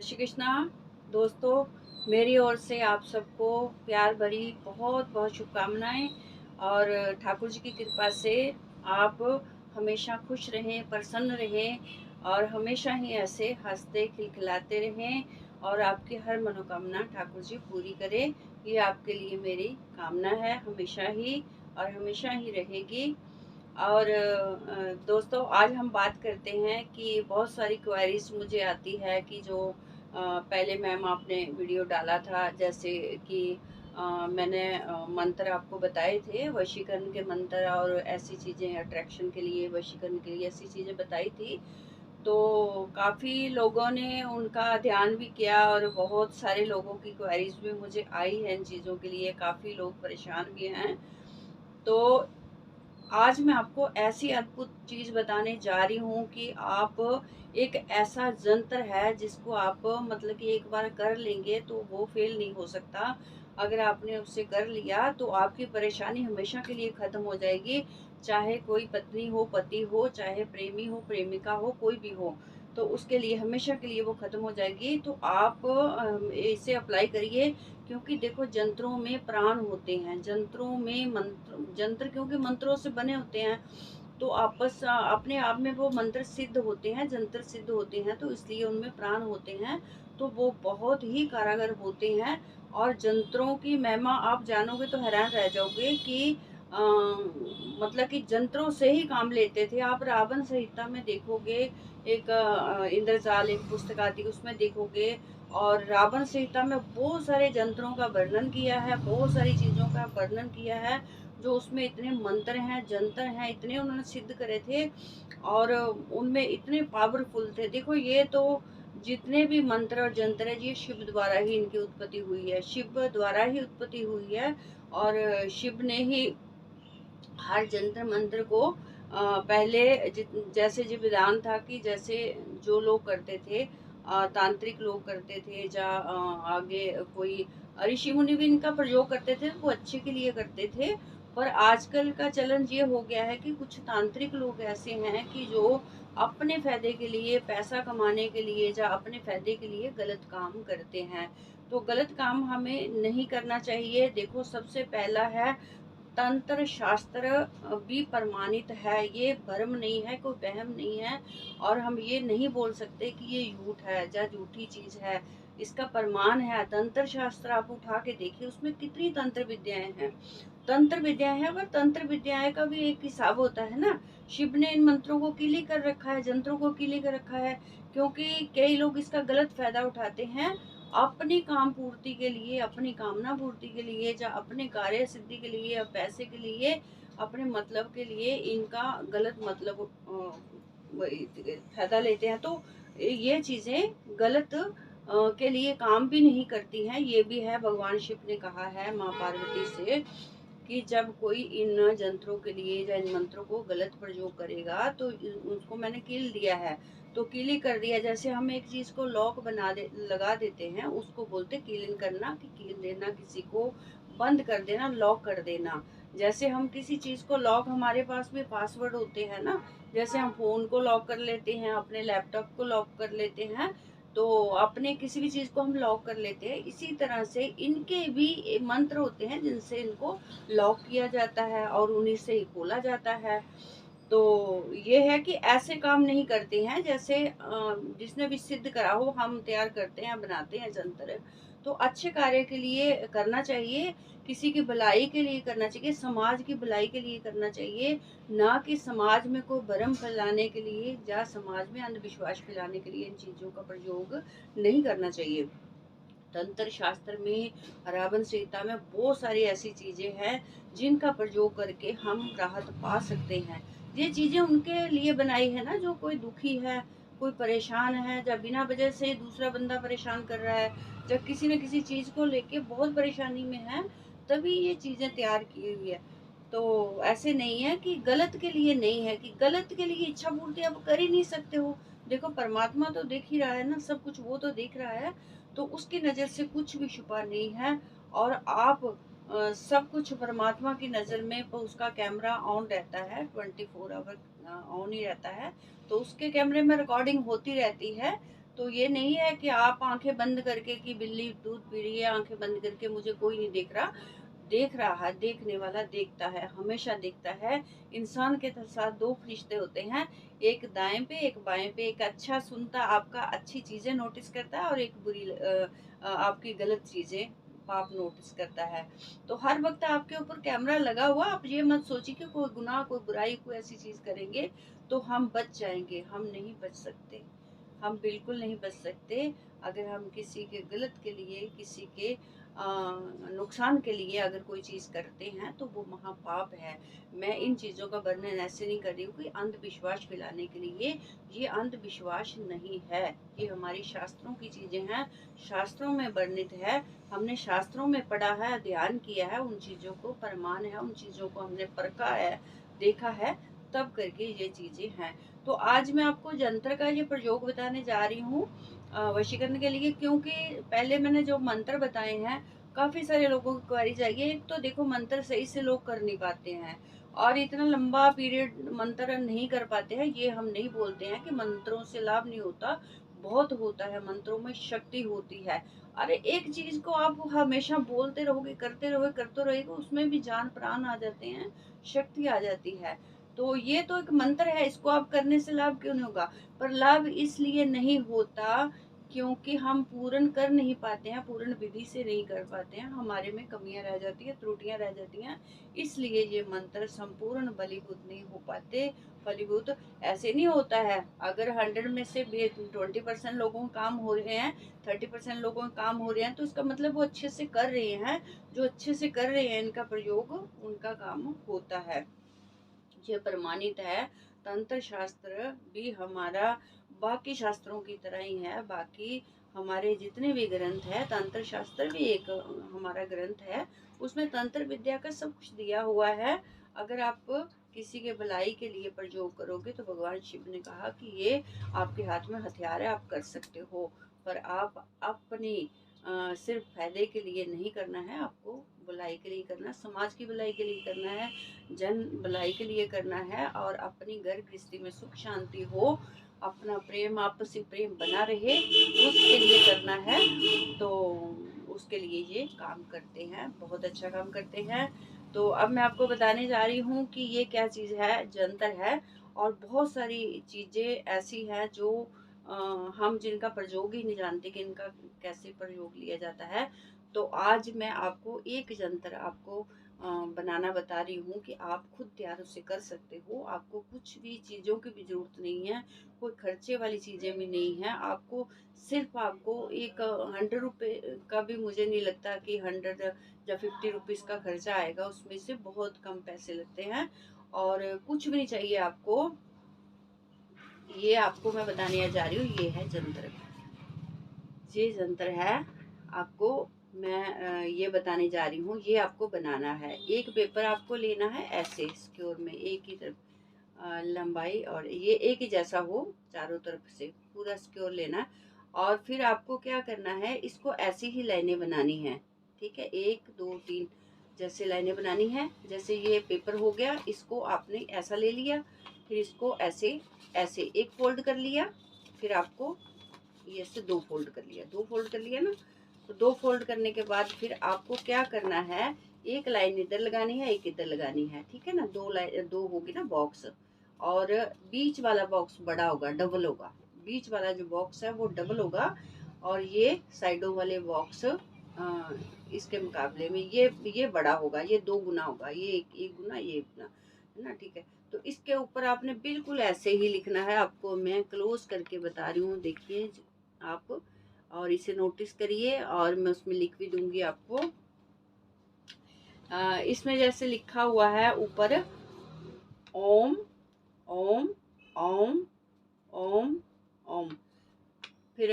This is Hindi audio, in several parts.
श्री कृष्णा। दोस्तों, मेरी ओर से आप सबको प्यार भरी बहुत बहुत शुभकामनाएं। और ठाकुर जी की कृपा से आप हमेशा खुश रहें, प्रसन्न रहें और हमेशा ही ऐसे हंसते खिलखिलाते रहें और आपकी हर मनोकामना ठाकुर जी पूरी करें। ये आपके लिए मेरी कामना है, हमेशा ही और हमेशा ही रहेगी। और दोस्तों, आज हम बात करते हैं कि बहुत सारी क्वेरीज मुझे आती है कि जो पहले मैम आपने वीडियो डाला था, जैसे कि मैंने मंत्र आपको बताए थे, वशीकरण के मंत्र और ऐसी चीज़ें, अट्रैक्शन के लिए, वशीकरण के लिए ऐसी चीज़ें बताई थी। तो काफ़ी लोगों ने उनका ध्यान भी किया और बहुत सारे लोगों की क्वेरीज भी मुझे आई हैं इन चीज़ों के लिए, काफ़ी लोग परेशान भी हैं। तो आज मैं आपको ऐसी अद्भुत चीज बताने जा रही हूँ कि आप, एक ऐसा जंतर है जिसको आप मतलब कि एक बार कर लेंगे तो वो फेल नहीं हो सकता। अगर आपने उसे कर लिया तो आपकी परेशानी हमेशा के लिए खत्म हो जाएगी। चाहे कोई पत्नी हो, पति हो, चाहे प्रेमी हो, प्रेमिका हो, कोई भी हो, तो उसके लिए हमेशा के लिए वो खत्म हो जाएगी। तो आप इसे अप्लाई करिए। क्योंकि देखो, जंत्रों में प्राण होते हैं, जंत्रों में मंत्र, जंत्र क्योंकि मंत्रों से बने होते हैं, तो अपने आप में वो मंत्र सिद्ध होते हैं, जंत्र सिद्ध होते हैं, तो इसलिए उनमें प्राण होते हैं। तो वो बहुत ही कारागर होते हैं। और जंत्रों की महिमा आप जानोगे तो हैरान रह जाओगे कि मतलब कि जंत्रों से ही काम लेते थे। आप रावण संहिता में देखोगे, एक इंद्रजाल एक पुस्तक आती है, उसमें देखोगे। और रावण संहिता में बहुत सारे जंत्रों का वर्णन किया है, बहुत सारी चीज़ों का वर्णन किया है, जो उसमें इतने मंत्र हैं, जंतर हैं, इतने उन्होंने सिद्ध करे थे और उनमें इतने पावरफुल थे। देखो, ये तो जितने भी मंत्र और जंत्र है, ये शिव द्वारा ही इनकी उत्पत्ति हुई है, शिव द्वारा ही उत्पत्ति हुई है। और शिव ने ही हर जंतर मंत्र को पहले जैसे जो विधान था कि जैसे जो लोग करते थे, तांत्रिक लोग करते थे, या आगे कोई ऋषि मुनि भी इनका प्रयोग करते थे, वो अच्छे के लिए करते थे। पर आजकल का चलन ये हो गया है कि कुछ तांत्रिक लोग ऐसे हैं कि जो अपने फायदे के लिए, पैसा कमाने के लिए, या अपने फायदे के लिए गलत काम करते हैं। तो गलत काम हमें नहीं करना चाहिए। देखो, सबसे पहला है, तंत्र शास्त्र भी प्रमाणित है, ये भ्रम नहीं है, कोई वहम नहीं है। और हम ये नहीं बोल सकते कि ये झूठ है या झूठी चीज है। इसका प्रमाण है तंत्र शास्त्र, आप उठा के देखिए, उसमें कितनी तंत्र विद्याएं हैं। तंत्र विद्याएं हैं, पर तंत्र विद्याएं का भी एक हिसाब होता है ना। शिव ने इन मंत्रों को किली कर रखा है, जंत्रों को किली कर रखा है, क्योंकि कई लोग इसका गलत फायदा उठाते हैं अपनी काम पूर्ति के लिए, अपनी कामना पूर्ति के लिए, या अपने कार्य सिद्धि के लिए, या पैसे के लिए, अपने मतलब के लिए इनका गलत मतलब फायदा लेते हैं। तो ये चीजें गलत के लिए काम भी नहीं करती हैं। ये भी है, भगवान शिव ने कहा है माँ पार्वती से कि जब कोई इन जंत्रों के लिए या इन मंत्रों को गलत प्रयोग करेगा तो उसको मैंने कील दिया है। तो कीली कर दिया, जैसे हम एक चीज को लॉक लगा देते हैं, उसको बोलते कीलिंग करना, कि कील देना, किसी को बंद कर देना, लॉक कर देना। जैसे हम किसी चीज को लॉक, हमारे पास भी पासवर्ड होते हैं ना, जैसे हम फोन को लॉक कर लेते हैं, अपने लैपटॉप को लॉक कर लेते हैं, तो अपने किसी भी चीज को हम लॉक कर लेते हैं। इसी तरह से इनके भी मंत्र होते हैं जिनसे इनको लॉक किया जाता है और उन्हीं से ही खोला जाता है। तो ये है कि ऐसे काम नहीं करते हैं जैसे जिसने भी सिद्ध करा हो, हम तैयार करते हैं, बनाते हैं जंतर। तो अच्छे कार्य के लिए करना चाहिए, किसी की भलाई के लिए करना चाहिए, समाज की भलाई के लिए करना चाहिए, ना कि समाज में कोई भ्रम फैलाने के लिए या समाज में अंधविश्वास फैलाने के लिए इन चीजों का प्रयोग नहीं करना चाहिए। तंत्र शास्त्र में, रावण संहिता में बहुत सारी ऐसी चीजें हैं जिनका प्रयोग करके हम राहत पा सकते हैं। ये चीजें उनके लिए बनाई है ना, जो कोई दुखी है, कोई परेशान है, जब बिना वजह से दूसरा बंदा परेशान कर रहा है, जब किसी न किसी चीज को लेके बहुत परेशानी में है, तभी ये चीजें तैयार की हुई है। तो ऐसे नहीं है कि गलत के लिए, नहीं है कि गलत के लिए इच्छा पूर्ति आप कर ही नहीं सकते हो। देखो, परमात्मा तो देख ही रहा है ना, सब कुछ वो तो देख रहा है। तो उसकी नज़र से कुछ भी छुपा नहीं है। और आप सब कुछ परमात्मा की नज़र में, उसका कैमरा ऑन रहता है, 24 आवर ऑन ही रहता है। तो उसके कैमरे में रिकॉर्डिंग होती रहती है। तो ये नहीं है कि आप आंखें बंद करके कि बिल्ली दूध पी रही है, आंखें बंद करके मुझे कोई नहीं देख रहा। देख रहा है, देखने वाला देखता है, हमेशा देखता है। इंसान के साथ दो फरिश्ते होते हैं, एक दाएं पे एक बाएं पे। एक अच्छा सुनता, आपका अच्छी चीजें नोटिस करता है, और एक बुरी आपकी गलत चीजें पाप नोटिस करता है। तो हर वक्त आपके ऊपर कैमरा लगा हुआ। आप ये मत सोचिए कि कोई गुनाह, कोई बुराई, कोई ऐसी चीज करेंगे तो हम बच जाएंगे। हम नहीं बच सकते, हम बिल्कुल नहीं बच सकते। अगर हम किसी के गलत के लिए, किसी के नुकसान के लिए अगर कोई चीज़ करते हैं तो वो महापाप है। मैं इन चीज़ों का वर्णन ऐसे नहीं कर रही हूँ कि अंधविश्वास फैलाने के लिए। ये अंधविश्वास नहीं है, ये हमारी शास्त्रों की चीज़ें हैं, शास्त्रों में वर्णित है। हमने शास्त्रों में पढ़ा है, ध्यान किया है, उन चीज़ों को प्रमाण है, उन चीज़ों को हमने परखा है, देखा है, तब करके ये चीज़ें हैं। तो आज मैं आपको जंत्र का ये प्रयोग बताने जा रही हूँ वशीकरण के लिए, क्योंकि पहले मैंने जो मंत्र बताए हैं काफ़ी सारे लोगों की क्वेरी चाहिए। एक तो देखो मंत्र सही से लोग कर नहीं पाते हैं, और इतना लंबा पीरियड मंत्र नहीं कर पाते हैं। ये हम नहीं बोलते हैं कि मंत्रों से लाभ नहीं होता, बहुत होता है, मंत्रों में शक्ति होती है। अरे एक चीज को आप हमेशा बोलते रहोगे, करते रहोगे, उसमें भी जान प्राण आ जाते हैं, शक्ति आ जाती है। तो ये तो एक मंत्र है, इसको आप करने से लाभ क्यों नहीं होगा? पर लाभ इसलिए नहीं होता क्योंकि हम पूर्ण कर नहीं पाते हैं, पूर्ण विधि से नहीं कर पाते हैं, हमारे में कमियां रह जाती हैं, त्रुटियां रह जाती हैं। इसलिए ये मंत्र संपूर्ण बलीभूत नहीं हो पाते। फलीभूत ऐसे नहीं होता है, अगर 100 में से 20% लोगों के काम हो रहे हैं, 30% लोगों के काम हो रहे हैं, तो इसका मतलब वो अच्छे से कर रहे हैं। जो अच्छे से कर रहे हैं इनका प्रयोग, उनका काम होता है, ये प्रमाणित है। तंत्र शास्त्र भी हमारा बाकी शास्त्रों की तरह ही है। बाकी हमारे जितने भी ग्रंथ है, तंत्र शास्त्र भी एक हमारा ग्रंथ है, उसमें तंत्र विद्या का सब कुछ दिया हुआ है। अगर आप किसी के भलाई के लिए प्रयोग करोगे तो भगवान शिव ने कहा कि ये आपके हाथ में हथियार है, आप कर सकते हो। पर आप अपनी सिर्फ फायदे के लिए नहीं करना है, आपको भलाई के लिए करना, समाज की भलाई के लिए करना है, जन भलाई के लिए करना है, और अपनी घर गृहस्थी में सुख शांति हो, अपना प्रेम, आपसी प्रेम बना रहे, उसके लिए करना है। तो उसके लिए ये काम करते हैं, बहुत अच्छा काम करते हैं। तो अब मैं आपको बताने जा रही हूँ कि ये क्या चीज़ है, जंतर है। और बहुत सारी चीज़ें ऐसी हैं जो हम जिनका प्रयोग ही नहीं जानते कि इनका कैसे प्रयोग लिया जाता है। तो आज मैं आपको एक जंतर आपको बनाना बता रही हूँ कि आप खुद तैयार उसे कर सकते हो। आपको कुछ भी चीज़ों की भी ज़रूरत नहीं है, कोई खर्चे वाली चीज़ें भी नहीं है। आपको सिर्फ आपको एक 100 रुपये का भी, मुझे नहीं लगता कि 100 या 50 रुपीज़ का खर्चा आएगा, उसमें से बहुत कम पैसे लगते हैं, और कुछ भी नहीं चाहिए आपको। ये आपको मैं बताने जा रही हूँ, ये है जंतर। ये जंतर है, आपको मैं ये बताने जा रही हूँ। ये आपको बनाना है, एक पेपर आपको लेना है ऐसे स्क्योर में, एक ही तरफ लंबाई, और ये एक ही जैसा हो चारों तरफ से, पूरा स्क्योर लेना। और फिर आपको क्या करना है, इसको ऐसी ही लाइनें बनानी है। ठीक है, 1 2 3 जैसे लाइनें बनानी है। जैसे ये पेपर हो गया, इसको आपने ऐसा ले लिया, फिर इसको ऐसे ऐसे एक फोल्ड कर लिया, फिर आपको ये से 2 फोल्ड कर लिया, 2 फोल्ड कर लिया ना। तो 2 फोल्ड करने के बाद फिर आपको क्या करना है, एक लाइन इधर लगानी है, एक इधर लगानी है। ठीक है ना, 2 लाइन, 2 होगी ना बॉक्स, और बीच वाला बॉक्स बड़ा होगा, डबल होगा। बीच वाला जो बॉक्स है वो डबल होगा, और ये साइडों वाले बॉक्स इसके मुकाबले में ये बड़ा होगा, ये 2 गुना होगा, ये एक गुना, ये 1 गुना, है ना। ठीक है, तो इसके ऊपर आपने बिल्कुल ऐसे ही लिखना है। आपको मैं क्लोज करके बता रही हूँ, देखिए आप, और इसे नोटिस करिए, और मैं उसमें लिख भी दूंगी आपको। इसमें जैसे लिखा हुआ है ऊपर, ओम ओम ओम ओम ओम, फिर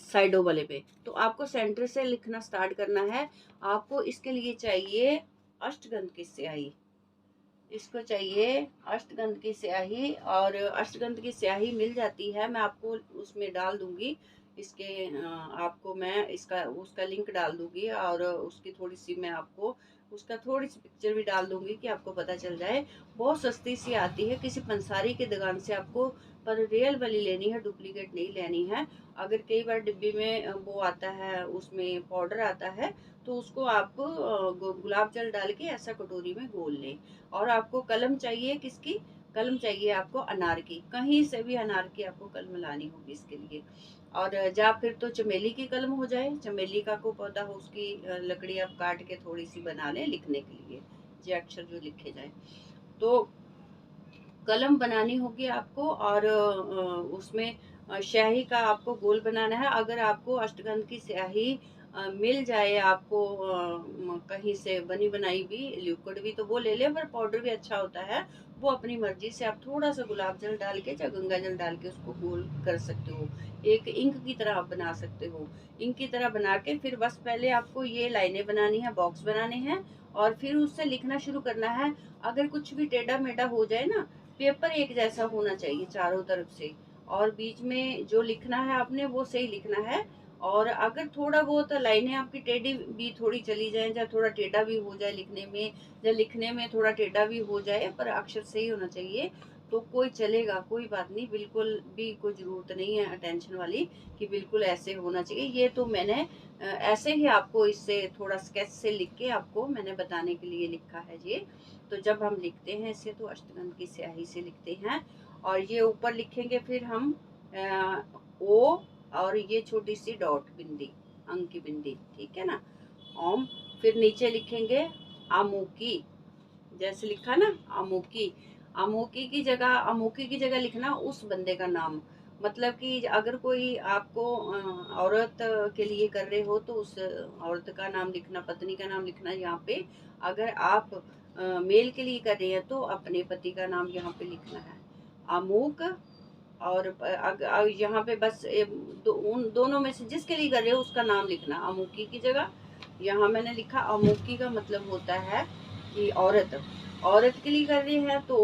साइडों वाले पे, तो आपको सेंटर से लिखना स्टार्ट करना है। आपको इसके लिए चाहिए अष्टगंध की स्याही, इसको चाहिए अष्टगंध की स्याही, और अष्टगंध की स्याही मिल जाती है, मैं आपको उसमें डाल दूंगी। इसके आपको मैं इसका उसका लिंक डाल दूंगी, और उसकी थोड़ी सी मैं आपको उसका थोड़ी सी पिक्चर भी डाल दूंगी कि आपको पता चल जाए। बहुत सस्ती सी आती है, किसी पंसारी की दुकान से आपको, पर रियल वाली लेनी है, डुप्लीकेट नहीं लेनी है। अगर कई बार डिब्बी में वो आता है, उसमें पाउडर आता है, तो उसको आप गुलाब जल डाल के ऐसा कटोरी में घोल लें। और आपको कलम चाहिए किसकी? कलम चाहिए आपको अनार की, कहीं से भी अनार की आपको कलम लानी होगी इसके लिए। और या फिर तो चमेली की कलम हो जाए, चमेली का को पौधा हो, उसकी लकड़ी आप काट के थोड़ी सी बना लें लिखने के लिए, जो अक्षर जो लिखे जाए। तो कलम बनानी होगी आपको। और उसमें स्याही का आपको गोल बनाना है। अगर आपको अष्टगंध की स्याही मिल जाए आपको कहीं से बनी बनाई भी, लिक्विड भी, तो वो ले ले, पर पाउडर भी अच्छा होता है। वो अपनी मर्जी से आप थोड़ा सा गुलाब जल डाल के या गंगा जल डाल के उसको गोल कर सकते हो। एक इंक की तरह आप बना सकते हो। इंक की तरह बना के फिर बस पहले आपको ये लाइनें बनानी है, बॉक्स बनाने हैं, और फिर उससे लिखना शुरू करना है। अगर कुछ भी टेढ़ा मेढ़ा हो जाए ना, पेपर एक जैसा होना चाहिए चारों तरफ से, और बीच में जो लिखना है आपने वो सही लिखना है। और अगर थोड़ा बहुत लाइनें आपकी टेढ़ी भी थोड़ी चली जाए, या थोड़ा टेढ़ा भी हो जाए लिखने में, या लिखने में थोड़ा टेढ़ा भी हो जाए, पर अक्षर सही होना चाहिए, तो कोई चलेगा, कोई बात नहीं, बिल्कुल भी कोई ज़रूरत नहीं है टेंशन वाली कि बिल्कुल ऐसे होना चाहिए। ये तो मैंने ऐसे ही आपको इससे थोड़ा स्केच से लिख के आपको मैंने बताने के लिए लिखा है ये। तो जब हम लिखते हैं इसे तो अष्टगंध की स्याही से लिखते हैं। और ये ऊपर लिखेंगे फिर हम ओ, और ये छोटी सी डॉट बिंदी, अंक की बिंदी, ठीक है ना, ओम। फिर नीचे लिखेंगे आमुकी, जैसे लिखा ना अमुकी। अमुकी की जगह लिखना उस बंदे का नाम। मतलब कि अगर कोई आपको औरत के लिए कर रहे हो तो उस औरत का नाम लिखना, पत्नी का नाम लिखना यहाँ पे। अगर आप मेल के लिए कर रहे हैं तो अपने पति का नाम यहाँ पे लिखना है, अमुक। और यहाँ पे बस उन दोनों में से जिसके लिए कर रहे हो उसका नाम लिखना अमुकी की जगह। यहाँ मैंने लिखा अमुकी का मतलब होता है कि औरत। औरत के लिए कर रहे हैं तो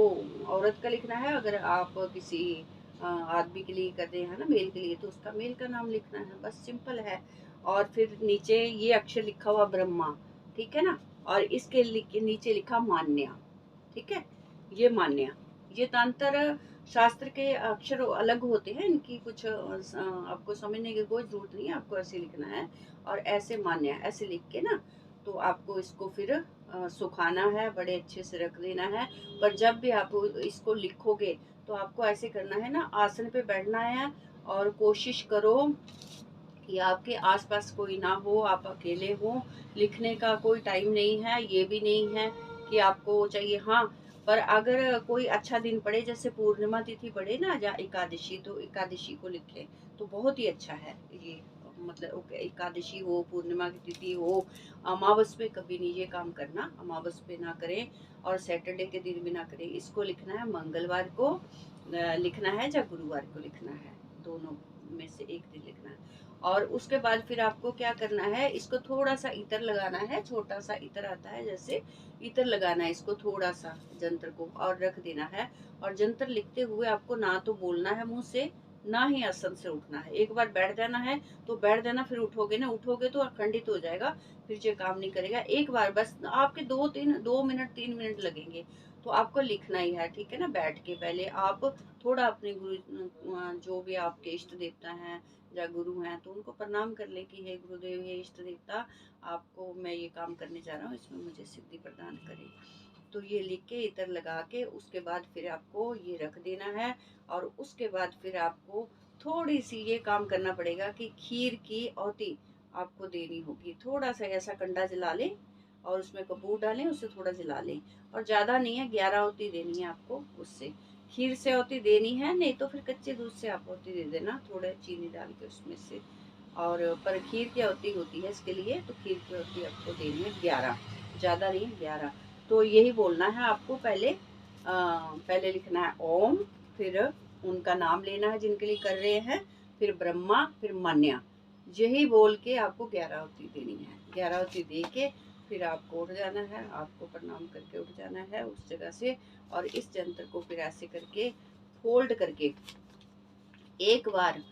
औरत का लिखना है। अगर आप किसी आदमी के लिए कर रहे हैं ना, मेल के लिए, तो उसका मेल का नाम लिखना है, बस सिंपल है। और फिर नीचे ये अक्षर लिखा हुआ ब्रह्मा, ठीक है ना, और इसके नीचे लिखा मान्या, ठीक है, ये मान्या। ये तांत्र शास्त्र के अक्षर अलग होते हैं, इनकी कुछ आपको समझने की कोई जरूरत नहीं है, आपको ऐसे लिखना है। और ऐसे मान्या ऐसे लिख के ना, तो आपको इसको फिर सुखाना है, बड़े अच्छे से रख देना है। पर जब भी आप इसको लिखोगे तो आपको ऐसे करना है ना, आसन पे बैठना है, और कोशिश करो कि आपके आसपास कोई ना हो, आप अकेले हो। लिखने का कोई टाइम नहीं है, ये भी नहीं है कि आपको चाहिए। हाँ, पर अगर कोई अच्छा दिन पड़े, जैसे पूर्णिमा तिथि पड़े ना या एकादशी, तो एकादशी को लिखे तो बहुत ही अच्छा है ये। मतलब एकादशी हो, पूर्णिमा की तिथि हो, अमावस पे कभी नहीं ये काम करना, अमावस पे ना करें, और सैटरडे के दिन भी ना करें। इसको लिखना है मंगलवार को लिखना है या गुरुवार को लिखना है, दोनों में से एक दिन लिखना है। और उसके बाद फिर आपको क्या करना है, इसको थोड़ा सा इतर लगाना है, छोटा सा इतर आता है जैसे, इतर लगाना है इसको थोड़ा सा जंत्र को, और रख देना है। और जंत्र लिखते हुए आपको ना तो बोलना है मुंह से, ना ही आसन से उठना है। एक बार बैठ जाना है तो बैठ जाना, फिर उठोगे ना, उठोगे तो अखंडित हो जाएगा, फिर ये काम नहीं करेगा। एक बार बस आपके 2 मिनट 3 मिनट लगेंगे, तो आपको लिखना ही है, ठीक है ना। बैठ के पहले आप थोड़ा अपने गुरु, जो भी आपके इष्ट देवता हैं या गुरु हैं, तो उनको प्रणाम कर ले कि हे गुरुदेव, हे इष्ट देवता, आपको मैं ये काम करने जा रहा हूँ, इसमें मुझे सिद्धि प्रदान करें। तो ये लिख के इतर लगा के उसके बाद फिर आपको ये रख देना है। और उसके बाद फिर आपको थोड़ी सी ये काम करना पड़ेगा कि खीर की औती आपको देनी होगी। थोड़ा सा ऐसा कंडा जला लें और उसमें कपूर डालें, उससे थोड़ा जला लें, और ज़्यादा नहीं है, 11 औती देनी है आपको उससे। खीर से औती देनी है, नहीं तो फिर कच्चे दूध से आप औती दे देना, थोड़े चीनी डाल के उसमें से। और पर खीर की औती होती है इसके लिए, तो खीर की औती आपको देनी है 11, ज़्यादा नहीं, 11। तो यही बोलना है आपको पहले। पहले लिखना है ओम, फिर उनका नाम लेना है जिनके लिए कर रहे हैं, फिर ब्रह्मा, फिर मान्या। यही बोल के आपको 11 औती देनी है। 11 औती दे के फिर आपको उठ जाना है, आपको प्रणाम करके उठ जाना है उस जगह से। और इस यंत्र को फिर ऐसे करके फोल्ड करके एक बार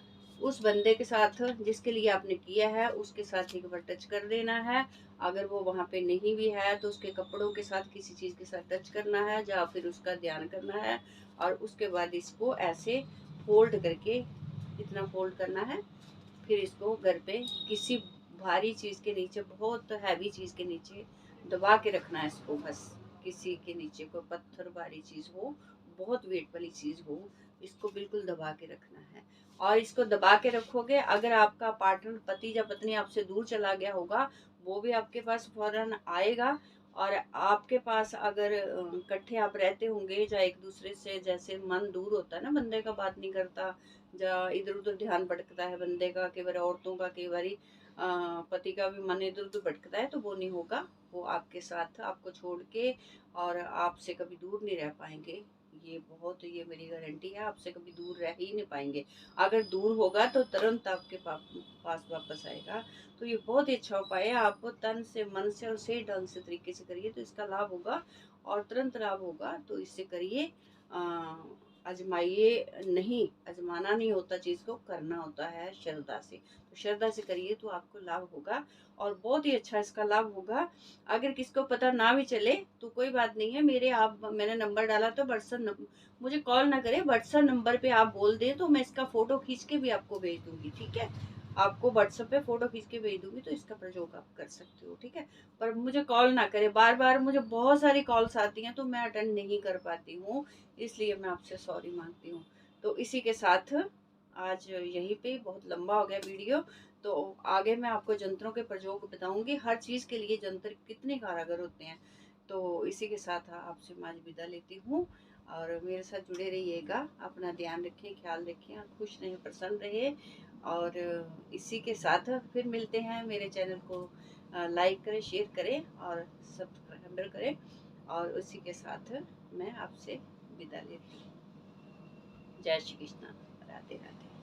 उस बंदे के साथ जिसके लिए आपने किया है उसके साथ एक बार टच कर देना है। अगर वो वहाँ पे नहीं भी है तो उसके कपड़ों के साथ किसी चीज़ के साथ टच करना है, या फिर उसका ध्यान करना है। और उसके बाद इसको ऐसे फोल्ड करके इतना फोल्ड करना है। फिर इसको घर पे किसी भारी चीज़ के नीचे, बहुत हैवी चीज़ के नीचे दबा के रखना है इसको। बस किसी के नीचे कोई पत्थर, भारी चीज़ हो, बहुत वेट वाली चीज़ हो, इसको बिल्कुल दबा के रखना है। और इसको दबा के रखोगे, अगर आपका पार्टनर, पति या पत्नी आपसे दूर चला गया होगा, वो भी आपके पास फौरन आएगा। और आपके पास अगर इकट्ठे आप रहते होंगे या एक दूसरे से, जैसे मन दूर होता है ना, बंदे का बात नहीं करता, जा इधर उधर ध्यान भटकता है बंदे का, कई बार औरतों का, कई बार पति का भी मन इधर उधर भटकता है, तो वो नहीं होगा। वो आपके साथ, आपको छोड़ के और आपसे कभी दूर नहीं रह पाएंगे। ये मेरी गारंटी है, आपसे कभी दूर रह ही नहीं पाएंगे। अगर दूर होगा तो तुरंत आपके पास वापस आएगा। तो ये बहुत ही अच्छा उपाय है। आप तन से, मन से और सही ढंग से तरीके से करिए तो इसका लाभ होगा, और तुरंत लाभ होगा। तो इससे करिए, आजमाइए। नहीं, आजमाना नहीं होता, चीज़ को करना होता है श्रद्धा से। तो श्रद्धा से करिए तो आपको लाभ होगा, और बहुत ही अच्छा इसका लाभ होगा। अगर किसको पता ना भी चले तो कोई बात नहीं है, मैंने नंबर डाला तो व्हाट्सएप, मुझे कॉल ना करें, व्हाट्सएप नंबर पे आप बोल दें तो मैं इसका फोटो खींच के भी आपको भेज दूंगी। ठीक है, आपको व्हाट्सएप पे फोटो खींच के भेज दूंगी, तो इसका प्रयोग आप कर सकते हो। ठीक है, पर मुझे कॉल ना करें बार बार, मुझे बहुत सारी कॉल्स आती हैं तो मैं अटेंड नहीं कर पाती हूँ, इसलिए मैं आपसे सॉरी मांगती हूँ। तो इसी के साथ आज यहीं पे, बहुत लंबा हो गया वीडियो, तो आगे मैं आपको जंत्रों के प्रयोग बताऊंगी, हर चीज़ के लिए जंत्र कितने कारगर होते हैं। तो इसी के साथ आपसे मैं आज विदा लेती हूँ, और मेरे साथ जुड़े रहिएगा। अपना ध्यान रखें, ख्याल रखें, और खुश रहें, प्रसन्न रहें। और इसी के साथ फिर मिलते हैं। मेरे चैनल को लाइक करें, शेयर करें और सब्सक्राइब करें। और उसी के साथ मैं आपसे विदा लेती हूँ। जय श्री कृष्णा, राधे राधे।